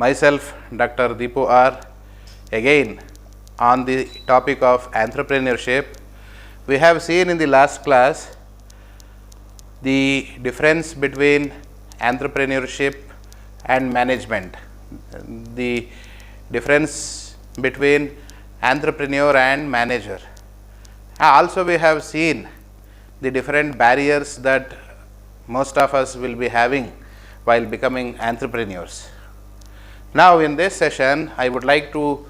Myself, Dr. Deepu R. Again, on the topic of entrepreneurship, we have seen in the last class the difference between entrepreneurship and management, the difference between entrepreneur and manager. Also, we have seen the different barriers that most of us will be having while becoming entrepreneurs. Now, in this session, I would like to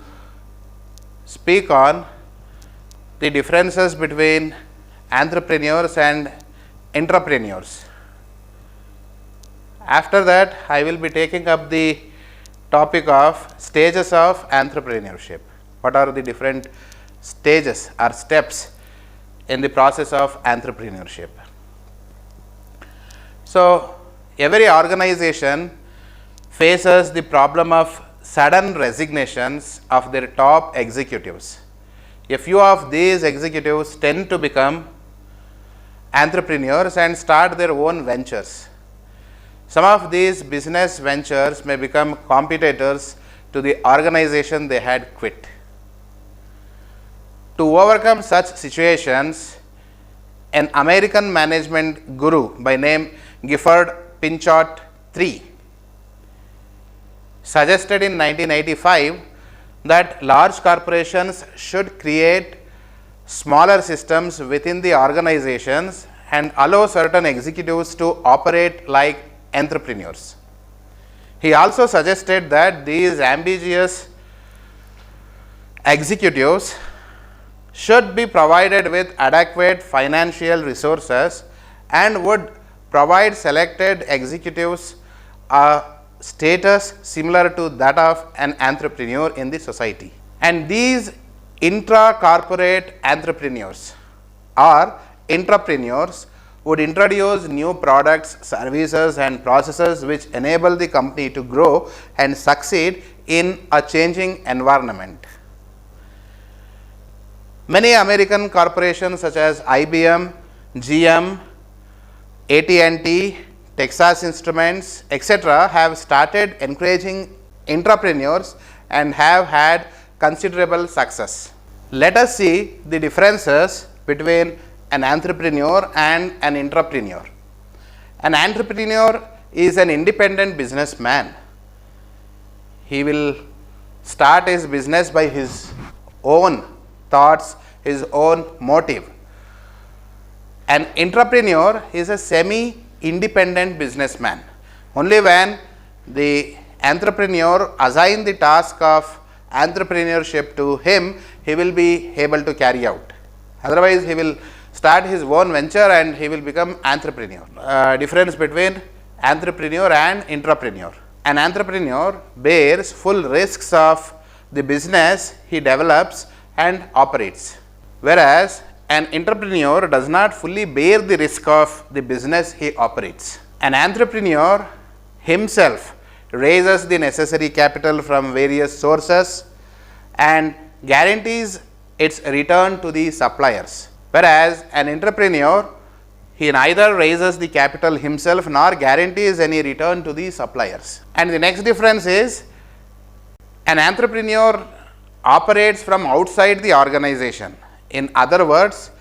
speak on the differences between entrepreneurs and entrepreneurs. After that, I will be taking up the topic of stages of entrepreneurship. What are the different stages or steps in the process of entrepreneurship? So, every organization faces the problem of sudden resignations of their top executives. A few of these executives tend to become entrepreneurs and start their own ventures. Some of these business ventures may become competitors to the organization they had quit. To overcome such situations, an American management guru by name Gifford Pinchot III suggested in 1985 that large corporations should create smaller systems within the organizations and allow certain executives to operate like entrepreneurs. He also suggested that these ambitious executives should be provided with adequate financial resources and would provide selected executives a status similar to that of an entrepreneur in the society. And these intra-corporate entrepreneurs or entrepreneurs would introduce new products, services and processes which enable the company to grow and succeed in a changing environment. Many American corporations such as IBM, GM, AT&T, Texas Instruments, etc. have started encouraging entrepreneurs and have had considerable success. Let us see the differences between an entrepreneur and an entrepreneur. An entrepreneur is an independent businessman. He will start his business by his own thoughts, his own motive. An entrepreneur is a semi-independent businessman. Only when the entrepreneur assigns the task of entrepreneurship to him, he will be able to carry out. Otherwise, he will start his own venture and he will become entrepreneur. Difference between entrepreneur and entrepreneur. An entrepreneur bears full risks of the business he develops and operates, whereas an entrepreneur does not fully bear the risk of the business he operates. An entrepreneur himself raises the necessary capital from various sources and guarantees its return to the suppliers, whereas an entrepreneur, he neither raises the capital himself nor guarantees any return to the suppliers. And the next difference is, an entrepreneur operates from outside the organization. In other words,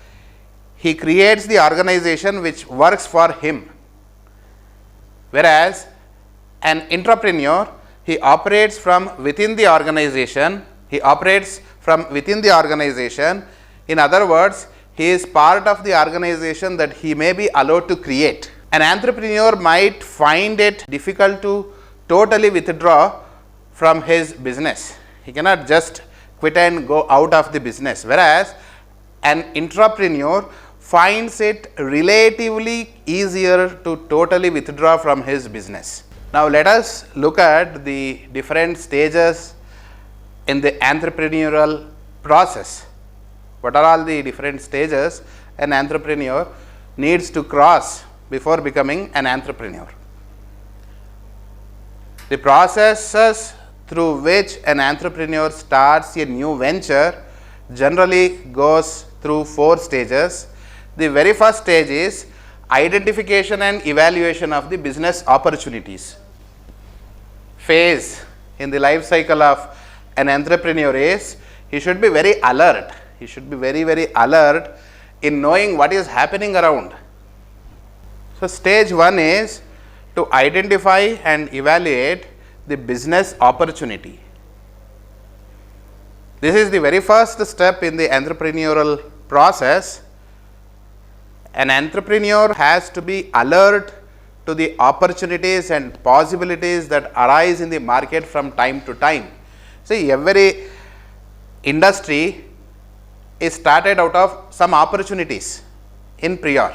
he creates the organization which works for him, whereas an entrepreneur, he operates from within the organization. In other words, he is part of the organization that he may be allowed to create. An entrepreneur might find it difficult to totally withdraw from his business. He cannot just quit and go out of the business, whereas an entrepreneur finds it relatively easier to totally withdraw from his business. Now, let us look at the different stages in the entrepreneurial process. What are all the different stages an entrepreneur needs to cross before becoming an entrepreneur? The processes through which an entrepreneur starts a new venture generally goes through 4 stages. The very first stage is identification and evaluation of the business opportunities. Phase in the life cycle of an entrepreneur is he should be very alert. He should be very, very alert in knowing what is happening around. So, stage 1 is to identify and evaluate the business opportunity. This is the very first step in the entrepreneurial process. An entrepreneur has to be alert to the opportunities and possibilities that arise in the market from time to time. See, every industry is started out of some opportunities in prior.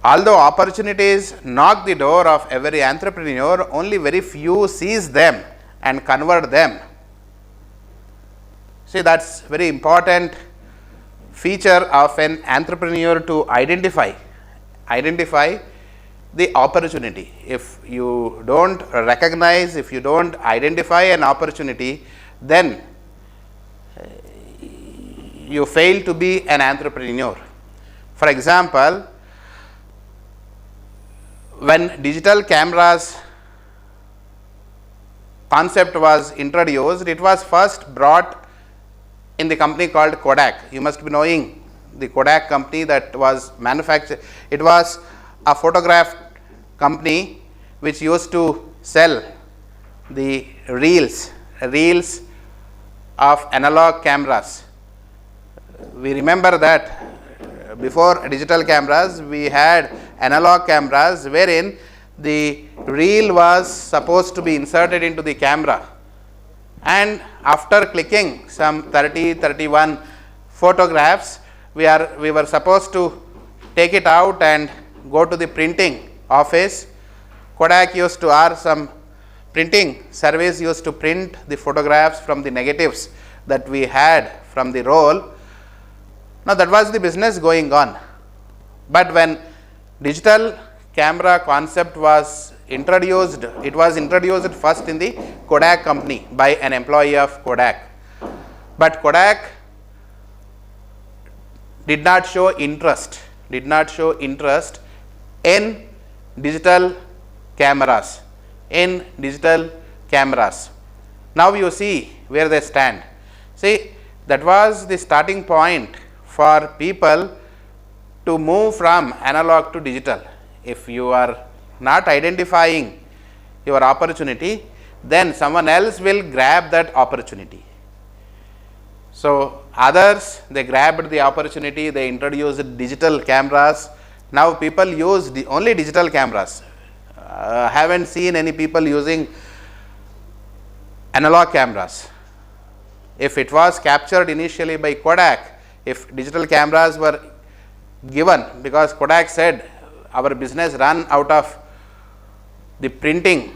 Although opportunities knock the door of every entrepreneur, only very few seize them and convert them. See, that's very important feature of an entrepreneur to identify the opportunity. If you don't recognize, if you don't identify an opportunity, then you fail to be an entrepreneur. For example, when digital cameras concept was introduced, it was first brought in the company called Kodak. You must be knowing the Kodak company that was manufactured. It was a photograph company which used to sell the reels of analog cameras. We remember that before digital cameras, we had analog cameras wherein the reel was supposed to be inserted into the camera, and after clicking some 31 photographs, we were supposed to take it out and go to the printing office. Kodak used to, or some printing service used to print the photographs from the negatives that we had from the roll. Now, that was the business going on. But when digital camera concept was introduced, it was introduced first in the Kodak company by an employee of Kodak. But Kodak did not show interest in digital cameras. Now you see where they stand. See, that was the starting point for people to move from analog to digital. If you are not identifying your opportunity, then someone else will grab that opportunity. So, others, they grabbed the opportunity, they introduced digital cameras. Now, people use only digital cameras. Haven't seen any people using analog cameras. If it was captured initially by Kodak, if digital cameras were given, because Kodak said our business run out of the printing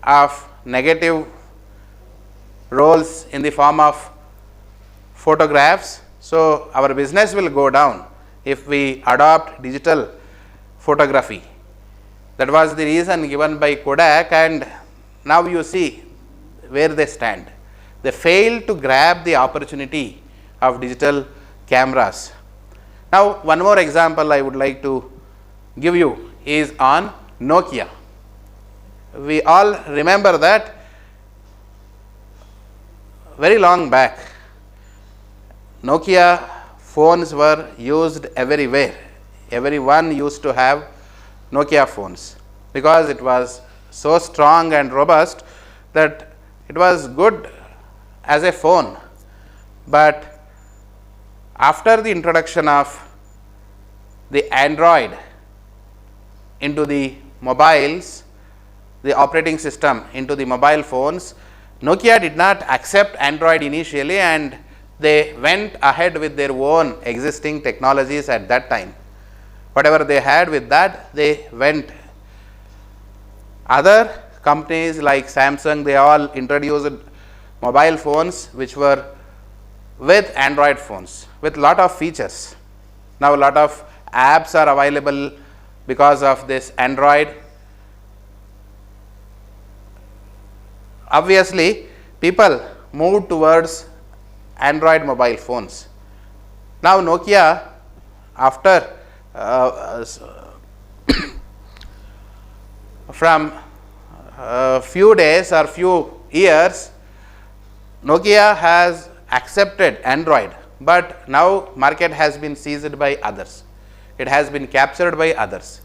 of negative rolls in the form of photographs, so our business will go down if we adopt digital photography. That was the reason given by Kodak, and now you see where they stand. They failed to grab the opportunity of digital cameras. Now, one more example I would like to give you is on Nokia. We all remember that very long back, Nokia phones were used everywhere. Everyone used to have Nokia phones because it was so strong and robust that it was good as a phone. But after the introduction of the Android into the mobiles, the operating system into the mobile phones, Nokia did not accept Android initially, and they went ahead with their own existing technologies at that time. Whatever they had with that, they went. Other companies like Samsung, they all introduced mobile phones which were with Android phones with lot of features. Now, a lot of apps are available because of this Android. Obviously, people moved towards Android mobile phones. Now, Nokia, after from few days or few years, Nokia has accepted Android, but now market has been seized by others. It has been captured by others.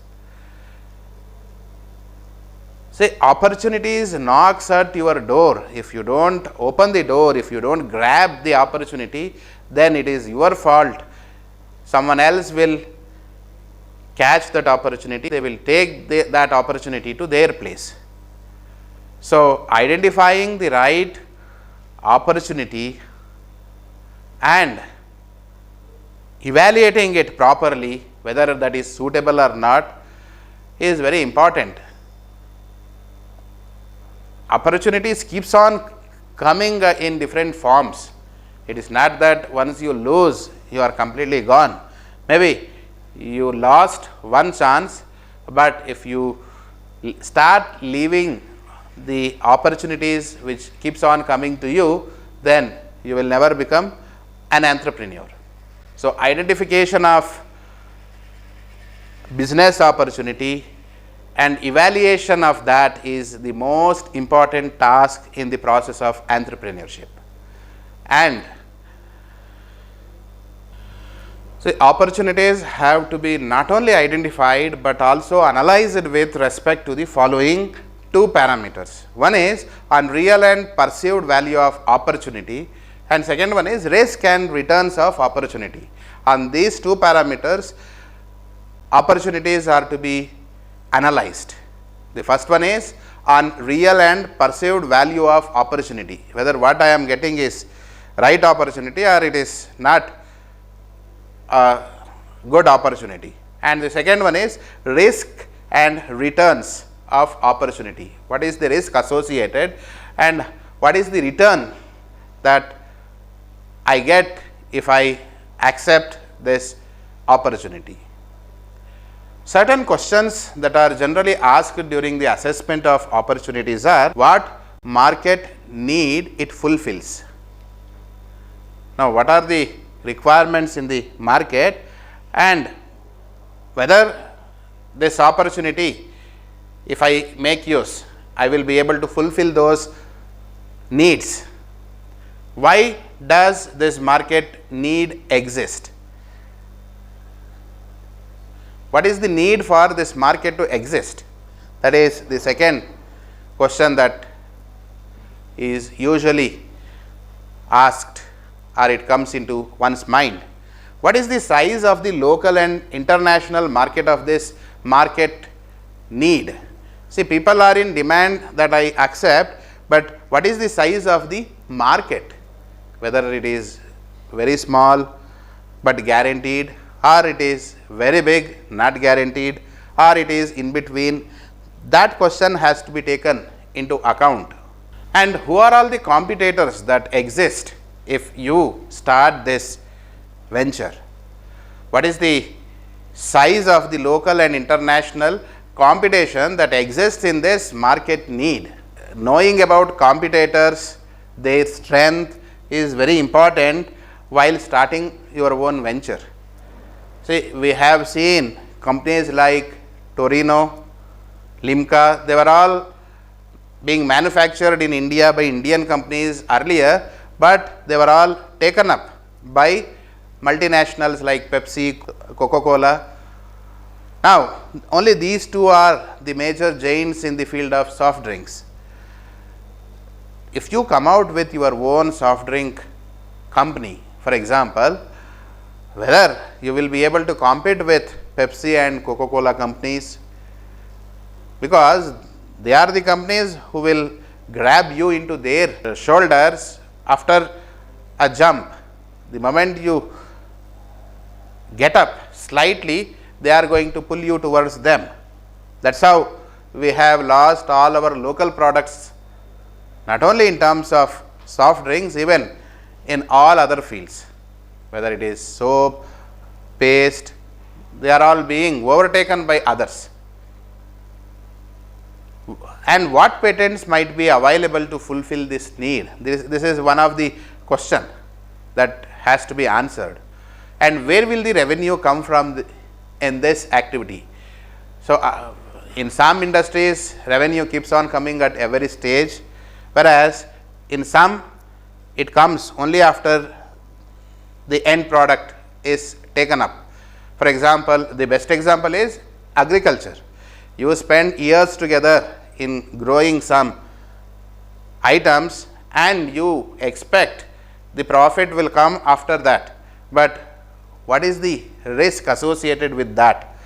Say, opportunities knocks at your door. If you don't open the door, if you don't grab the opportunity, then it is your fault. Someone else will catch that opportunity. They will take that opportunity to their place. So, identifying the right opportunity and evaluating it properly, whether that is suitable or not, is very important. Opportunities keeps on coming in different forms. It is not that once you lose, you are completely gone. Maybe you lost one chance, but if you start leaving the opportunities which keeps on coming to you, then you will never become an entrepreneur. So, identification of business opportunity and evaluation of that is the most important task in the process of entrepreneurship. And so, opportunities have to be not only identified, but also analyzed with respect to the following two parameters. One is on real and perceived value of opportunity, and second one is risk and returns of opportunity. On these two parameters, opportunities are to be analyzed. The first one is on real and perceived value of opportunity, whether what I am getting is right opportunity or it is not a good opportunity. And the second one is risk and returns of opportunity. What is the risk associated and what is the return that I get if I accept this opportunity. Certain questions that are generally asked during the assessment of opportunities are: what market need it fulfills? Now, what are the requirements in the market, and whether this opportunity, if I make use, I will be able to fulfill those needs. Why does this market need exist? What is the need for this market to exist? That is the second question that is usually asked, or it comes into one's mind. What is the size of the local and international market of this market need? See, people are in demand that I accept, but what is the size of the market? Whether it is very small but guaranteed, or it is very big not guaranteed, or it is in between, that question has to be taken into account. And who are all the competitors that exist if you start this venture? What is the size of the local and international competition that exists in this market need? Knowing about competitors, their strength is very important while starting your own venture. See, we have seen companies like Torino, Limca, they were all being manufactured in India by Indian companies earlier, but they were all taken up by multinationals like Pepsi, Coca-Cola. Now, only these two are the major giants in the field of soft drinks. If you come out with your own soft drink company, for example, whether you will be able to compete with Pepsi and Coca-Cola companies, because they are the companies who will grab you into their shoulders after a jump. The moment you get up slightly, they are going to pull you towards them. That is how we have lost all our local products, not only in terms of soft drinks, even in all other fields, whether it is soap, paste, they are all being overtaken by others. And what patents might be available to fulfill this need? This is one of the question that has to be answered. And where will the revenue come from in this activity? So, In some industries, revenue keeps on coming at every stage, whereas in some it comes only after the end product is taken up. For example, the best example is agriculture. You spend years together in growing some items and you expect the profit will come after that, but what is the risk associated with that?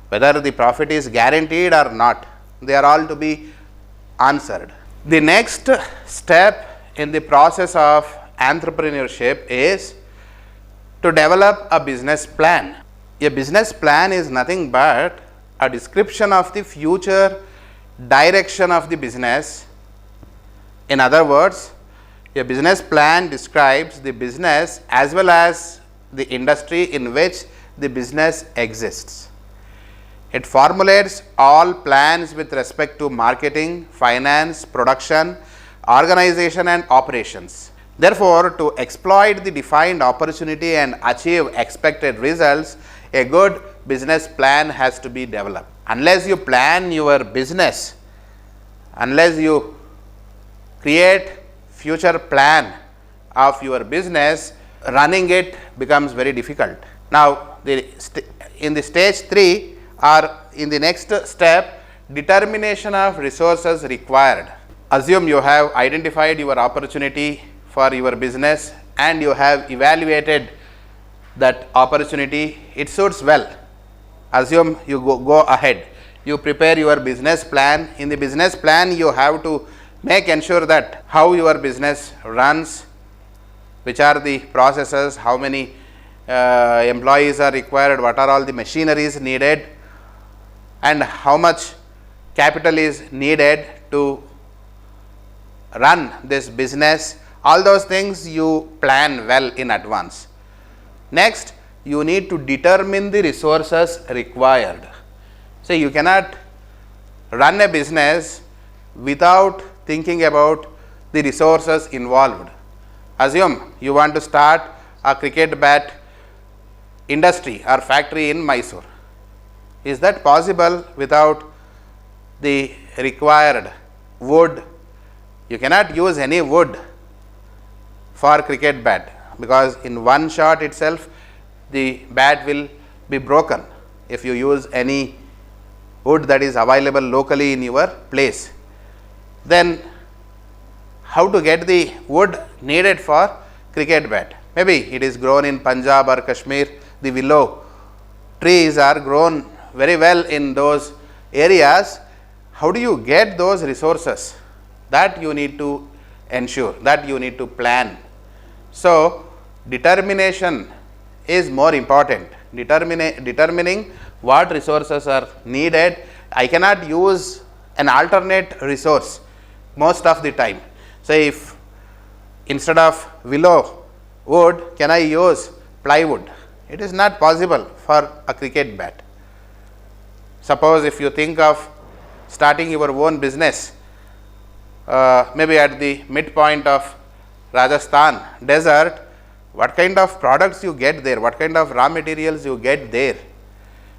Whether the profit is guaranteed or not, they are all to be answered. The next step in the process of entrepreneurship is to develop a business plan. A business plan is nothing but a description of the future direction of the business. In other words, a business plan describes the business as well as the industry in which the business exists. It formulates all plans with respect to marketing, finance, production, organization and operations. Therefore, to exploit the defined opportunity and achieve expected results, a good business plan has to be developed. Unless you plan your business, unless you create future plan of your business, running it becomes very difficult. Now, in the stage 3 or in the next step, determination of resources required. Assume you have identified your opportunity for your business and you have evaluated that opportunity, it suits well. Assume you go ahead, you prepare your business plan. In the business plan, you have to ensure that how your business runs, which are the processes, how many employees are required, what are all the machineries needed, and how much capital is needed to run this business. All those things you plan well in advance. Next, you need to determine the resources required. So, you cannot run a business without thinking about the resources involved. Assume you want to start a cricket bat industry or factory in Mysore. Is that possible without the required wood? You cannot use any wood for cricket bat, because in one shot itself the bat will be broken if you use any wood that is available locally in your place. Then how to get the wood needed for cricket bat? Maybe it is grown in Punjab or Kashmir. The willow trees are grown very well in those areas. How do you get those resources? That you need to ensure, that you need to plan. So, determination is more important. Determining what resources are needed. I cannot use an alternate resource most of the time. So, if instead of willow wood, can I use plywood? It is not possible for a cricket bat. Suppose if you think of starting your own business, maybe at the midpoint of Rajasthan desert, what kind of products you get there, what kind of raw materials you get there.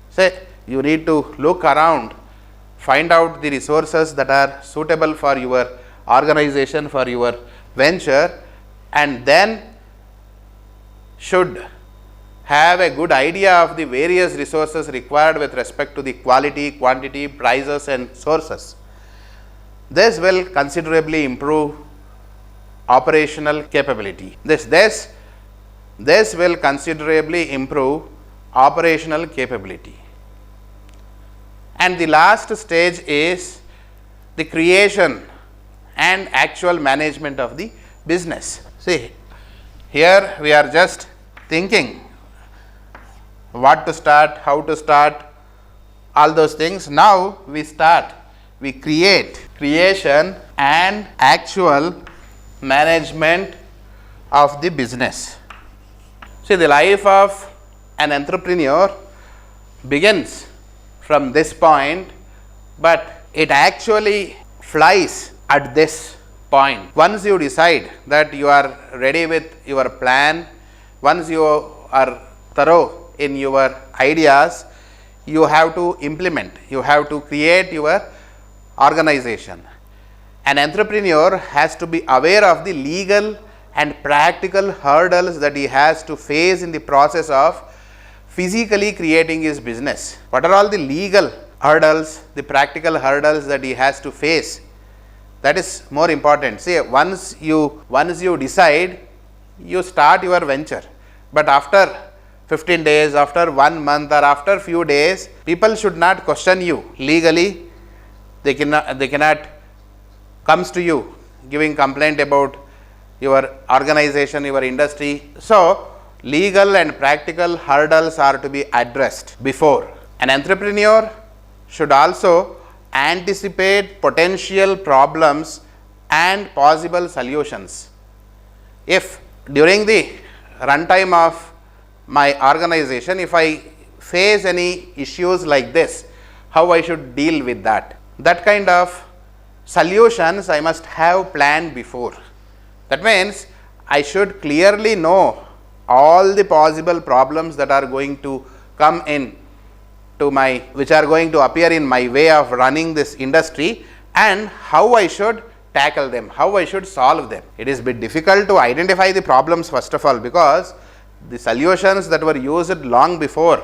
Say, you need to look around, find out the resources that are suitable for your organization, for your venture, and then should have a good idea of the various resources required with respect to the quality, quantity, prices and sources. This will considerably improve operational capability. This will considerably improve operational capability. And the last stage is the creation and actual management of the business. See, here we are just thinking what to start, how to start, all those things. Now we start, we creation and actual management of the business. See, the life of an entrepreneur begins from this point, but it actually flies at this point. Once you decide that you are ready with your plan, once you are thorough in your ideas, you have to implement, you have to create your organization. An entrepreneur has to be aware of the legal and practical hurdles that he has to face in the process of physically creating his business. What are all the legal hurdles, the practical hurdles that he has to face? That is more important. See, once you decide, you start your venture, but after 15 days, after 1 month, or after few days, people should not question you legally. They cannot comes to you giving complaint about your organization, your industry. So, legal and practical hurdles are to be addressed before. An entrepreneur should also anticipate potential problems and possible solutions. If during the runtime of my organization, if I face any issues like this, how I should deal with that? That kind of solutions I must have planned before. That means I should clearly know all the possible problems that are going to come in to which are going to appear in my way of running this industry, and how I should tackle them, how I should solve them. It is a bit difficult to identify the problems first of all, because the solutions that were used long before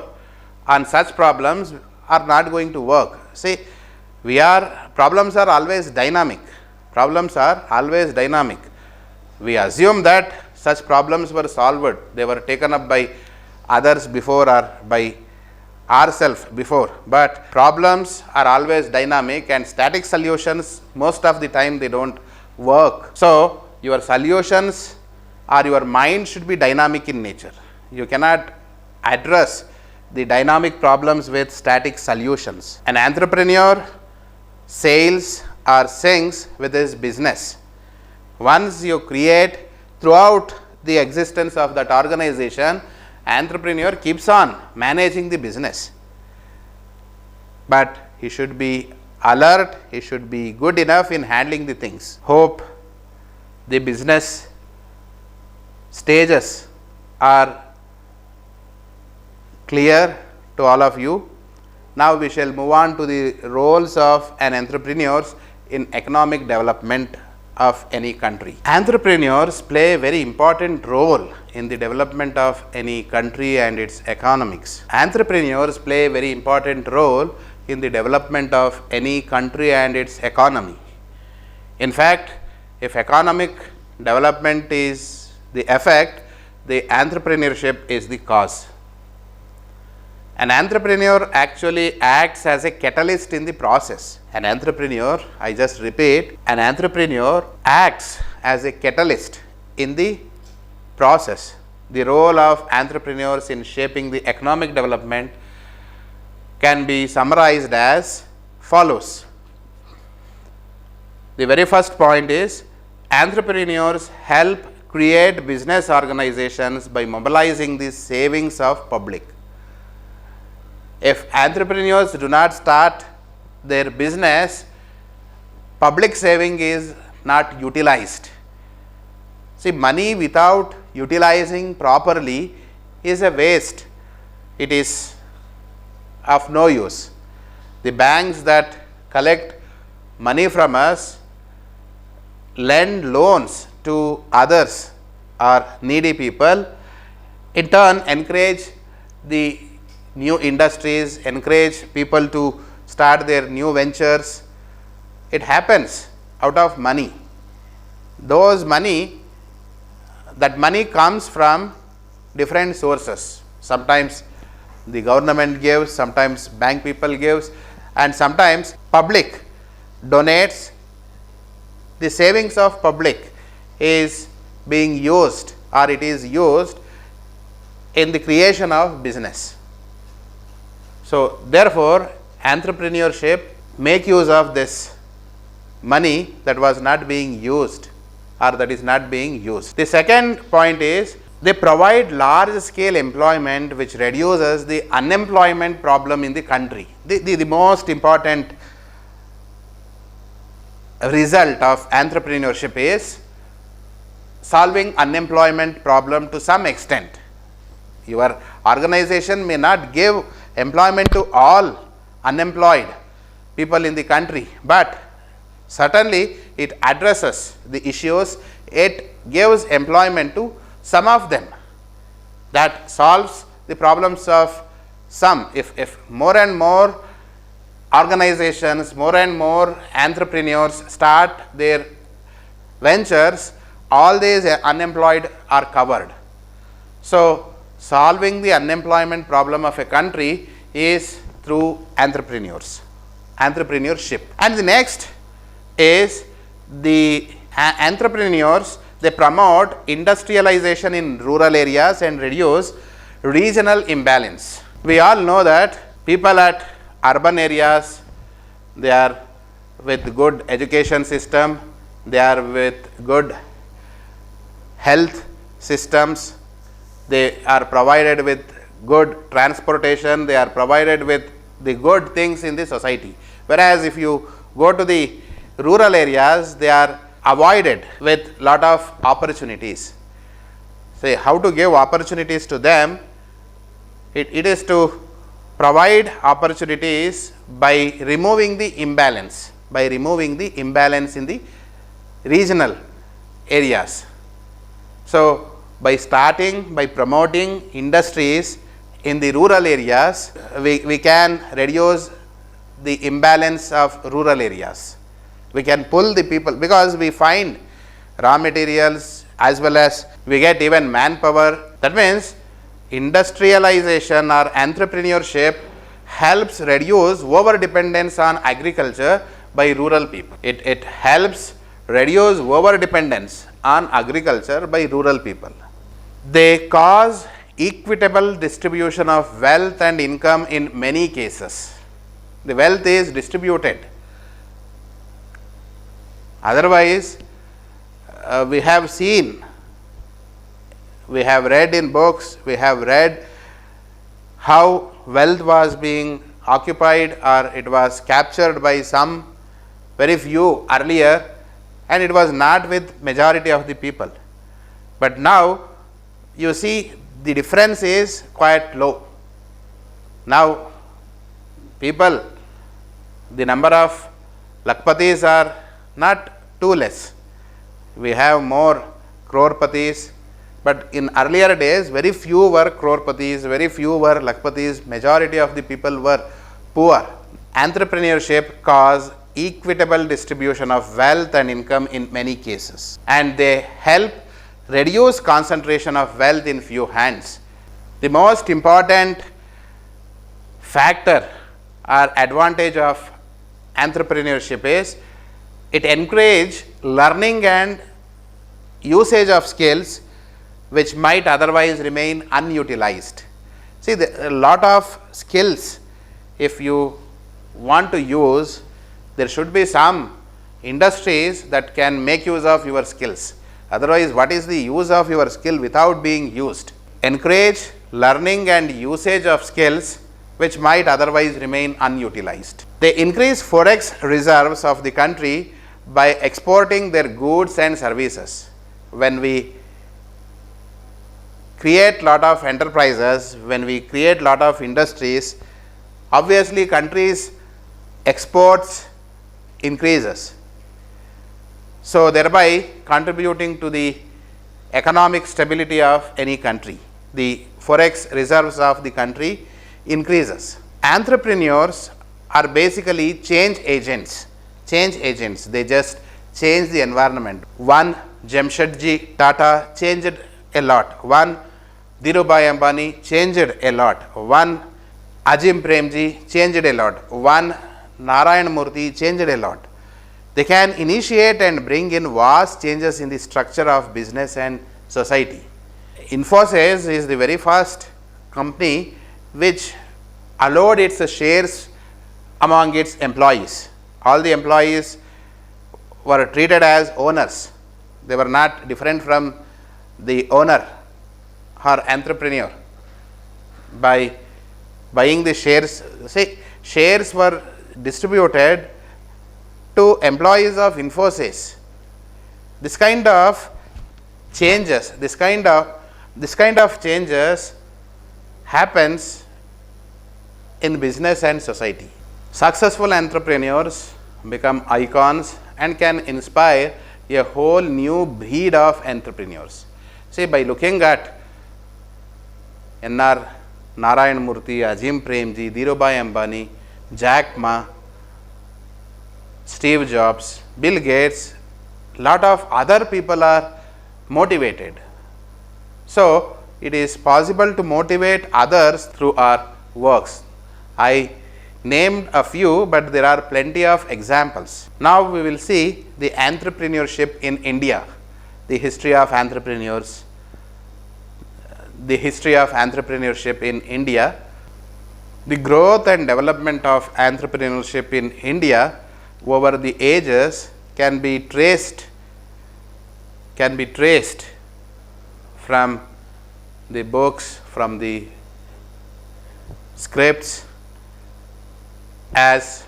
on such problems are not going to work. See, problems are always dynamic. Problems are always dynamic. We assume that such problems were solved, they were taken up by others before or by ourselves before, but problems are always dynamic, and static solutions most of the time they don't work. So, your solutions or your mind should be dynamic in nature. You cannot address the dynamic problems with static solutions. An entrepreneur sails or sinks with his business. Once you create, throughout the existence of that organization, entrepreneur keeps on managing the business, but he should be alert, he should be good enough in handling the things. Hope the business stages are clear to all of you. Now we shall move on to the roles of an entrepreneur in economic development of any country. Entrepreneurs play a very important role in the development of any country and its economics. Entrepreneurs play a very important role in the development of any country and its economy. In fact, if economic development is the effect, the entrepreneurship is the cause. An entrepreneur actually acts as a catalyst in the process. An entrepreneur, I just repeat, an entrepreneur acts as a catalyst in the process. The role of entrepreneurs in shaping the economic development can be summarized as follows. The very first point is, entrepreneurs help create business organizations by mobilizing the savings of public. If entrepreneurs do not start their business, public saving is not utilized. See, money without utilizing properly is a waste. It is of no use. The banks that collect money from us lend loans to others or needy people, in turn encourage the new industries, encourage people to start their new ventures. It happens out of money. That money comes from different sources. Sometimes the government gives, sometimes bank people gives, and sometimes public donates. The savings of public is being used, or it is used in the creation of business. So, therefore, entrepreneurship make use of this money that was not being used, or that is not being used. The second point is, they provide large scale employment which reduces the unemployment problem in the country. The most important result of entrepreneurship is solving unemployment problem to some extent. Your organization may not give employment to all unemployed people in the country, but certainly it addresses the issues, it gives employment to some of them. That solves the problems of some. If more and more organizations, more and more entrepreneurs start their ventures, all these unemployed are covered. So, solving the unemployment problem of a country is through entrepreneurs, entrepreneurship. And the next is the entrepreneurs, they promote industrialization in rural areas and reduce regional imbalance. We all know that people at urban areas, they are with good education system, they are with good health systems, they are provided with good transportation, they are provided with the good things in the society. Whereas if you go to the rural areas, they are avoided with lot of opportunities. Say, how to give opportunities to them? It is to provide opportunities by removing the imbalance, in the regional areas. So, by promoting industries in the rural areas, we can reduce the imbalance of rural areas. We can pull the people, because we find raw materials as well as we get even manpower. That means industrialization or entrepreneurship helps reduce over dependence on agriculture by rural people. It helps reduce over dependence on agriculture by rural people. They cause equitable distribution of wealth and income in many cases. The wealth is distributed. Otherwise, we have seen, we have read in books, we have read how wealth was being occupied or it was captured by some very few earlier, and it was not with majority of the people. But now you see the difference is quite low. Now people, the number of lakpatis are not too less. We have more crorpatis, but in earlier days very few were crorpatis, very few were lakpatis, majority of the people were poor. Entrepreneurship cause equitable distribution of wealth and income in many cases, and they help reduce concentration of wealth in few hands. The most important factor or advantage of entrepreneurship is it encourages learning and usage of skills which might otherwise remain unutilized. See, a lot of skills, if you want to use, there should be some industries that can make use of your skills. Otherwise, what is the use of your skill without being used? Encourage learning and usage of skills which might otherwise remain unutilized. They increase forex reserves of the country by exporting their goods and services. When we create lot of enterprises, when we create lot of industries, obviously countries' exports increases. So thereby contributing to the economic stability of any country. The forex reserves of the country increases. Entrepreneurs are basically change agents. They just change the environment. One Jamshedji Tata changed a lot. One Dhirubhai Ambani changed a lot. One Ajim Premji changed a lot. One Narayan Murthy changed a lot. They can initiate and bring in vast changes in the structure of business and society. Infosys is the very first company which allowed its shares among its employees. All the employees were treated as owners. They were not different from the owner or entrepreneur. By buying the shares, say shares were distributed to employees of Infosys. This kind of changes, this kind of changes happens in business and society. Successful entrepreneurs become icons and can inspire a whole new breed of entrepreneurs. See, by looking at N.R. Narayan Murthy, Azim Premji, Dhirubhai Ambani, Jack Ma, Steve Jobs, Bill Gates, lot of other people are motivated. So, it is possible to motivate others through our works. I named a few, but there are plenty of examples. Now, we will see the entrepreneurship in India, the history of entrepreneurs, the history of entrepreneurship in India. The growth and development of entrepreneurship in India over the ages can be traced from the books, from the scripts as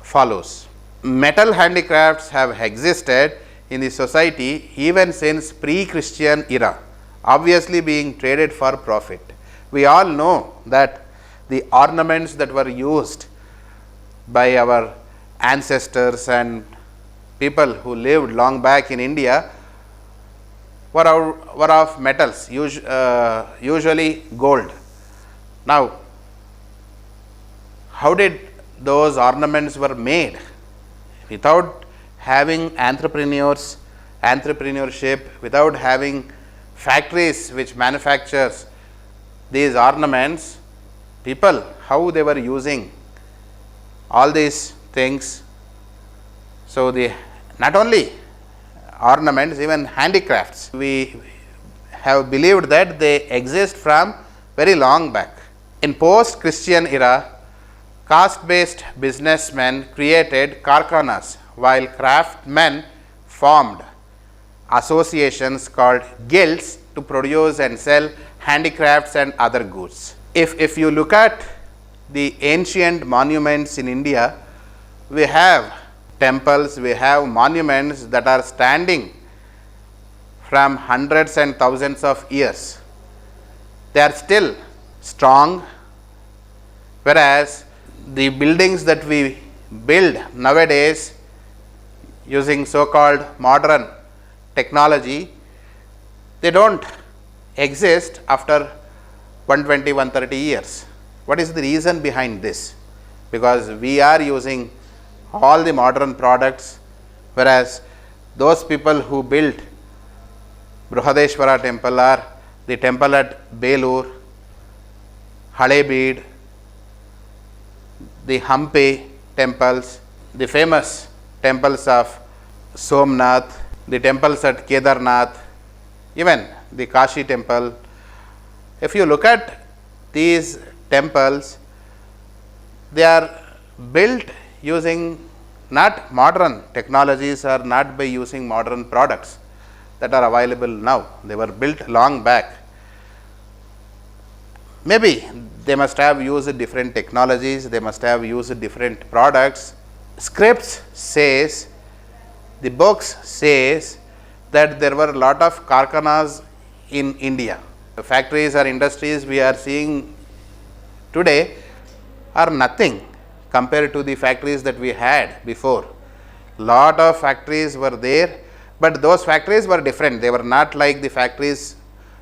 follows. Metal handicrafts have existed in the society even since pre-Christian era, obviously being traded for profit. We all know that the ornaments that were used by our ancestors and people who lived long back in India were of metals, usually gold. Now, how did those ornaments were made? Without having entrepreneurship, without having factories which manufactures these ornaments, people, how they were using all these things. So, not only ornaments, even handicrafts, we have believed that they exist from very long back. In post-Christian era, caste-based businessmen created karkhanas, while craftsmen formed associations called guilds to produce and sell handicrafts and other goods. If you look at the ancient monuments in India, we have temples, we have monuments that are standing from hundreds and thousands of years. They are still strong, whereas the buildings that we build nowadays using so-called modern technology, they don't exist after 120, 130 years. What is the reason behind this? Because we are using all the modern products, whereas those people who built Brihadeshwara temple or the temple at Belur, Halebid, the Hampi temples, the famous temples of Somnath, the temples at Kedarnath, even the Kashi temple. If you look at these temples, they are built using not modern technologies or not by using modern products that are available now. They were built long back. Maybe they must have used different technologies, they must have used different products. Scripts says, the books says that there were a lot of karkhanas in India. The factories or industries we are seeing today are nothing compared to the factories that we had before. Lot of factories were there, but those factories were different. They were not like the factories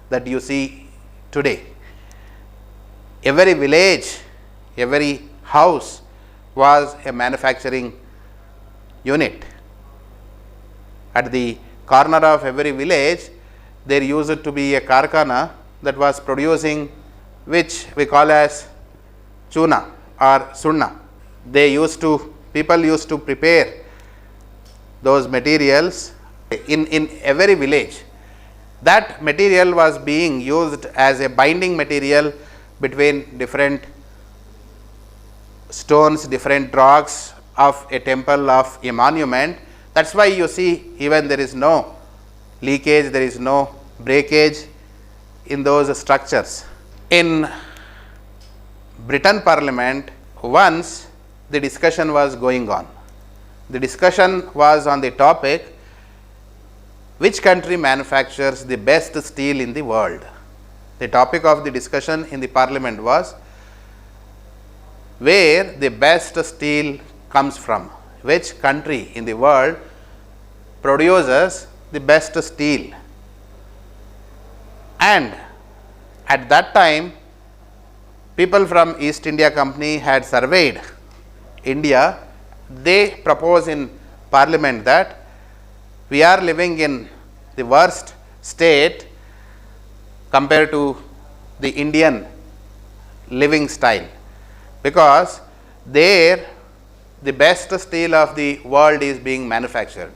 that you see today. Every village, every house was a manufacturing unit. At the corner of every village, there used to be a karkhana that was producing, which we call as chuna or sunna. People used to prepare those materials in every village. That material was being used as a binding material between different stones, different rocks of a temple, of a monument. That is why you see even there is no leakage, there is no breakage in those structures. In Britain Parliament, once the discussion was going on. The discussion was on the topic, which country manufactures the best steel in the world. The topic of the discussion in the parliament was, where the best steel comes from, which country in the world produces the best steel. And at that time, people from East India Company had surveyed India. They proposed in Parliament that we are living in the worst state compared to the Indian living style, because there the best steel of the world is being manufactured.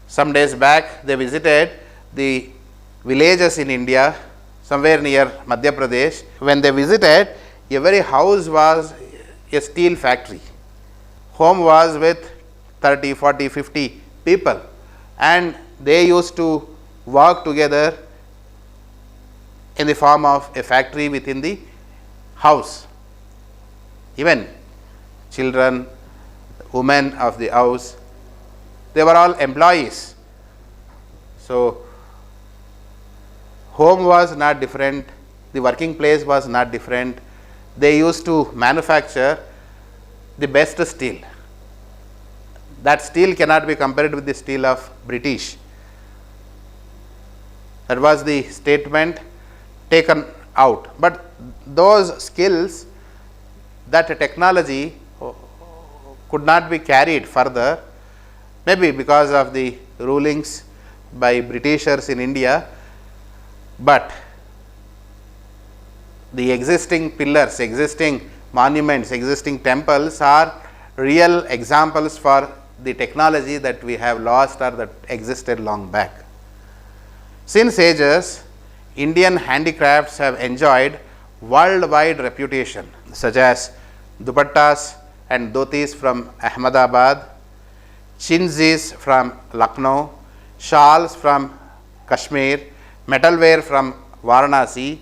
Some days back they visited the villages in India, somewhere near Madhya Pradesh. When they visited, every house was a steel factory. Home was with 30, 40, 50 people, and they used to work together in the form of a factory within the house. Even children, women of the house, they were all employees. So, home was not different, the working place was not different. They used to manufacture the best steel. That steel cannot be compared with the steel of British. That was the statement taken out. But those skills, that technology could not be carried further, maybe because of the rulings by Britishers in India, but the existing pillars, existing monuments, existing temples are real examples for the technology that we have lost or that existed long back. Since ages, Indian handicrafts have enjoyed worldwide reputation, such as dupattas and dhotis from Ahmedabad, chinzis from Lucknow, shawls from Kashmir, metalware from Varanasi.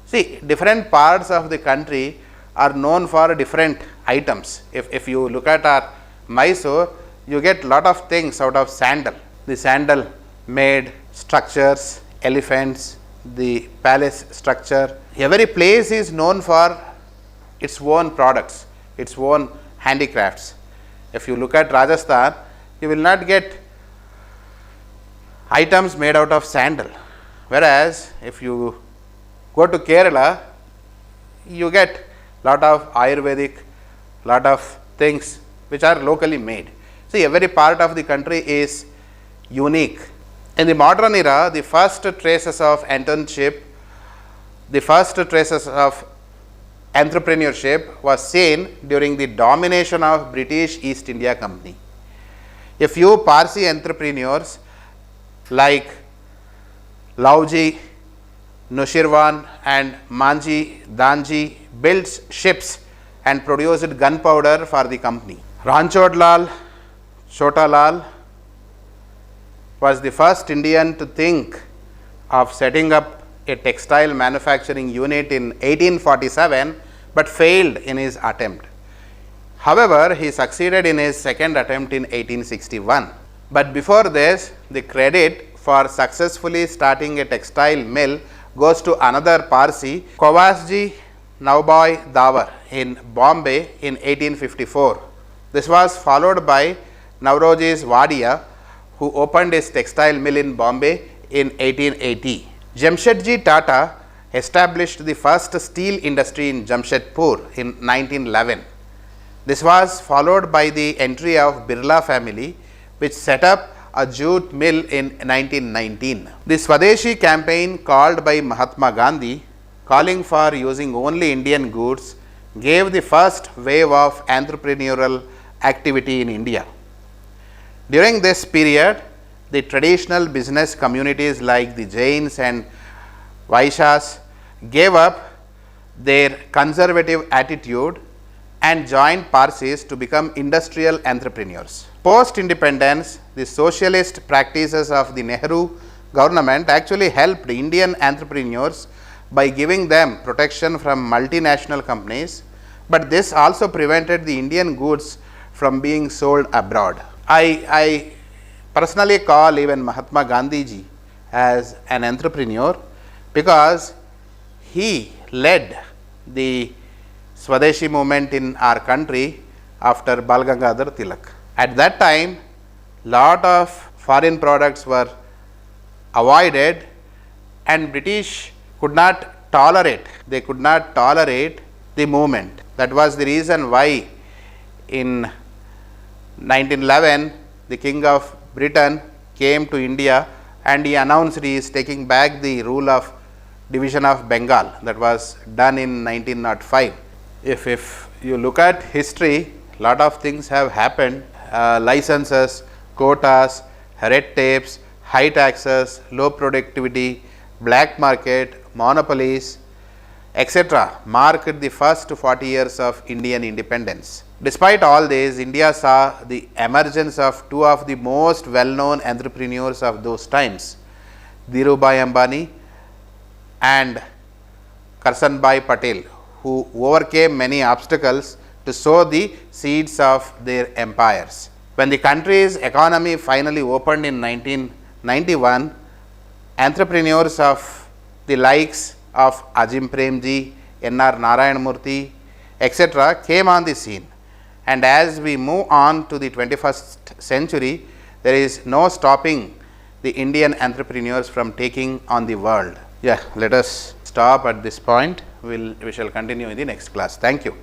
See, different parts of the country are known for different items. If you look at our Mysore, you get lot of things out of sandal. The sandal made structures, elephants, the palace structure. Every place is known for its own products, its own handicrafts. If you look at Rajasthan, you will not get items made out of sandal, whereas if you go to Kerala, you get lot of Ayurvedic, lot of things which are locally made. See, every part of the country is unique. In the modern era, the first traces of internship, the first traces of entrepreneurship was seen during the domination of British East India Company. A few Parsi entrepreneurs like Lauji, Nushirwan and Manji Danji built ships and produced gunpowder for the company. Ranchodlal Chotalal was the first Indian to think of setting up a textile manufacturing unit in 1847, but failed in his attempt. However, he succeeded in his second attempt in 1861. But before this, the credit for successfully starting a textile mill goes to another Parsi, Kovasji Naubai Davar in Bombay in 1854. This was followed by Nauroji's Wadia, who opened his textile mill in Bombay in 1880. Jamshedji Tata established the first steel industry in Jamshedpur in 1911. This was followed by the entry of Birla family, which set up a jute mill in 1919. The Swadeshi campaign called by Mahatma Gandhi, calling for using only Indian goods, gave the first wave of entrepreneurial activity in India. During this period, the traditional business communities like the Jains and Vaishyas gave up their conservative attitude and joined Parsis to become industrial entrepreneurs. Post-independence, the socialist practices of the Nehru government actually helped Indian entrepreneurs by giving them protection from multinational companies, but this also prevented the Indian goods from being sold abroad. I personally call even Mahatma Gandhi ji as an entrepreneur because he led the Swadeshi movement in our country after Bal Gangadhar Tilak. At that time, lot of foreign products were avoided and British could not tolerate, they could not tolerate the movement. That was the reason why in 1911 the King of Britain came to India and he announced he is taking back the rule of division of Bengal. That was done in 1905. If you look at history, lot of things have happened, licenses, quotas, red tapes, high taxes, low productivity, black market, monopolies, etc. marked the first 40 years of Indian independence. Despite all this, India saw the emergence of two of the most well-known entrepreneurs of those times, Dhirubhai Ambani and Karsanbhai Patel, who overcame many obstacles to sow the seeds of their empires. When the country's economy finally opened in 1991, entrepreneurs of the likes of Ajim Premji, N.R. Narayanamurthy, etc. came on the scene. And as we move on to the 21st century, there is no stopping the Indian entrepreneurs from taking on the world. Yeah, let us stop at this point. We shall continue in the next class. Thank you.